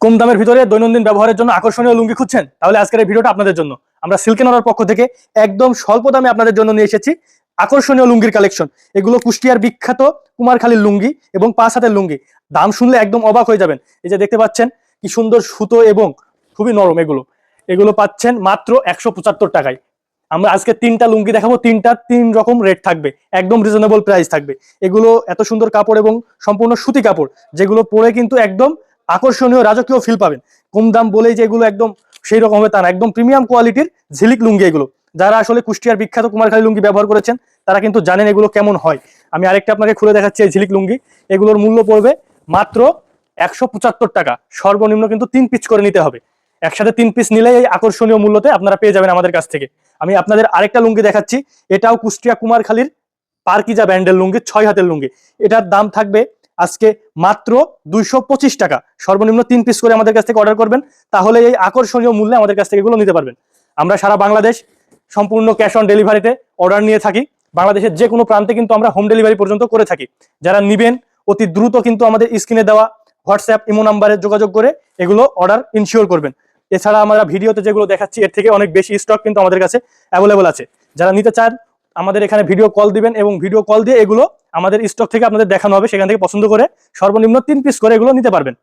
কম দামের ভিতরে দৈনন্দিন ব্যবহারের জন্য আকর্ষণীয় লুঙ্গি খুঁজছেন? তাহলে আজকের এই ভিডিওটা আপনাদের জন্য। আমরা সিল্কেন অর্ডার পক্ষ থেকে একদম স্বল্প দামে আপনাদের জন্য নিয়ে এসেছি আকর্ষণীয় লুঙ্গির কালেকশন। এগুলো কুষ্টিয়ার বিখ্যাত কুমারখালীর লুঙ্গি এবং 5 হাতের লুঙ্গি। দাম শুনলে একদম অবাক হয়ে যাবেন। এই যে দেখতে পাচ্ছেন কি সুন্দর সুতো এবং খুবই নরম। এগুলো পাচ্ছেন মাত্র 175 টাকায়। আমরা আজকে 3টা লুঙ্গি দেখাবো, 3 রকম রেট থাকবে, একদম রিজনেবল প্রাইস থাকবে। এগুলো এত সুন্দর কাপড় এবং সম্পূর্ণ সুতি কাপড়, যেগুলো পরে কিন্তু একদম আকর্ষণীয় রাজকীয় ফিল পাবেন। কম দাম বলেই যে এগুলো একদম সেই রকম হবে তা না, একদম প্রিমিয়াম কোয়ালিটির ঝিলিক লুঙ্গি এগুলো। যারা আসলে কুষ্টিয়ার বিখ্যাত কুমারখালী লুঙ্গি ব্যবহার করেছেন তারা কিন্তু জানেন এগুলো কেমন হয়। আমি আরেকটা আপনাকে খুলে দেখাচ্ছি এই ঝিলিক লুঙ্গি। এগুলোর মূল্য পড়বে মাত্র 175 টাকা। সর্বনিম্ন কিন্তু 3 পিস করে নিতে হবে। একসাথে 3 পিস নিলে এই আকর্ষণীয় মূল্যতে আপনারা পেয়ে যাবেন আমাদের কাছ থেকে। আমি আপনাদের আরেকটা লুঙ্গি দেখাচ্ছি, এটাও কুষ্টিয়া কুমারখালীর পারকিজা ব্র্যান্ডের লুঙ্গি, 6 হাতের লুঙ্গি। এটার দাম থাকবে আজকে মাত্র 225 টাকা। সর্বনিম্ন 3 পিস করে আমাদের কাছ থেকে অর্ডার করবেন, তাহলে এই আকর্ষণীয় মূল্যে আমাদের কাছ থেকে এগুলো নিতে পারবেন। আমরা সারা বাংলাদেশ সম্পূর্ণ ক্যাশ অন ডেলিভারিতে অর্ডার নিয়ে থাকি। বাংলাদেশের যে কোনো প্রান্তে কিন্তু আমরা হোম ডেলিভারি পর্যন্ত করে থাকি। যারা নিবেন অতি দ্রুত কিন্তু আমাদের স্ক্রিনে দেওয়া হোয়াটসঅ্যাপ ইমো নাম্বারে যোগাযোগ করে এগুলো অর্ডার ইনশিওর করবেন। এছাড়া আমরা ভিডিওতে যেগুলো দেখাচ্ছি এর থেকে অনেক বেশি স্টক কিন্তু আমাদের কাছে অ্যাভেলেবল আছে। যারা নিতে চান আমাদের এখানে ভিডিও কল দিবেন এবং ভিডিও কল দিয়ে এগুলো আমাদের স্টক থেকে আপনাদের দেখানো হবে, সেখান থেকে পছন্দ করে সর্বনিম্ন 3 পিস করে এগুলো নিতে পারবেন।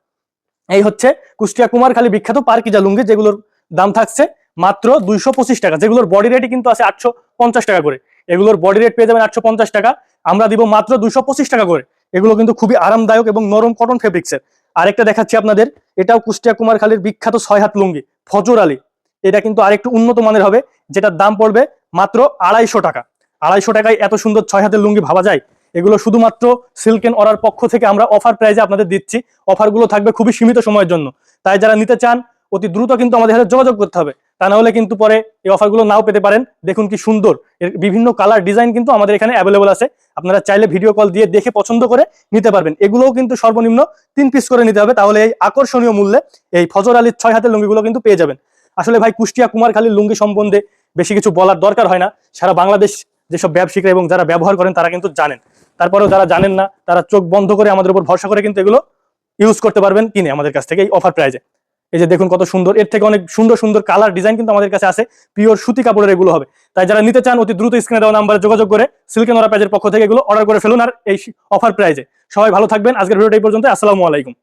এই হচ্ছে কুষ্টিয়া কুমারখালী বিখ্যাত পারকিজা লুঙ্গি, যেগুলোর দাম থাকছে মাত্র 225 টাকা। যেগুলোর বডি রেটই কিন্তু আছে 850 টাকা করে। এগুলোর বডি রেট পেয়ে যাবেন 850 টাকা, আমরা দিব মাত্র 225 টাকা করে। এগুলো কিন্তু খুবই আরামদায়ক এবং নরম কটন ফেব্রিক্সের। আরেকটা দেখাচ্ছি আপনাদের, এটাও কুষ্টিয়া কুমারখালীর বিখ্যাত 6 হাত লুঙ্গি ফজর আলী। এটা কিন্তু আরেকটু উন্নত মানের হবে, যেটার দাম পড়বে মাত্র 250 টাকা। 250 টাকায় এত সুন্দর 6 হাতের লুঙ্গি ভাবা যায়? এগুলো শুধুমাত্র সিল্কেন অর্ডার পক্ষ থেকে আমরা অফার প্রাইজে আপনাদের দিচ্ছি। অফারগুলো থাকবে খুবই সীমিত সময়ের জন্য, তাই যারা নিতে চান অতি দ্রুত কিন্তু আমাদের সাথে যোগাযোগ করতে হবে, তা না হলে কিন্তু পরে এই অফারগুলো নাও পেতে পারেন। দেখুন কি সুন্দর, এর বিভিন্ন কালার ডিজাইন কিন্তু আমাদের এখানে অ্যাভেলেবল আছে। আপনারা চাইলে ভিডিও কল দিয়ে দেখে পছন্দ করে নিতে পারবেন। এগুলোও কিন্তু সর্বনিম্ন 3 পিস করে নিতে হবে, তাহলে এই আকর্ষণীয় মূল্যে এই ফজর আলীর 6 হাতের লুঙ্গিগুলো কিন্তু পেয়ে যাবেন। আসলে ভাই কুষ্টিয়া কুমারখালীর লুঙ্গি সম্বন্ধে বেশি কিছু বলার দরকার হয় না। সারা বাংলাদেশ যেসব ব্যবসায়ীরা এবং যারা ব্যবহার করেন তারা কিন্তু জানেন। তারপরেও যারা জানেন না তারা চোখ বন্ধ করে আমাদের উপর ভরসা করে কিন্তু এগুলো ইউজ করতে পারবেন কিনে আমাদের কাছ থেকে এই অফার প্রাইজে। এই যে দেখুন কত সুন্দর, এর থেকে অনেক সুন্দর সুন্দর কালার ডিজাইন কিন্তু আমাদের কাছে আছে। পিওর সুতি কাপড়ের এগুলো হবে। তাই যারা নিতে চান অতি দ্রুত স্ক্রিনে দেওয়া নাম্বারে যোগাযোগ করে সিল্কেন অরা পেজের পক্ষ থেকে এগুলো অর্ডার করে ফেলুন আর এই অফার প্রাইজে। সবাই ভালো থাকবেন। আজকের ভিডিওটা এই পর্যন্ত। আসসালামু আলাইকুম।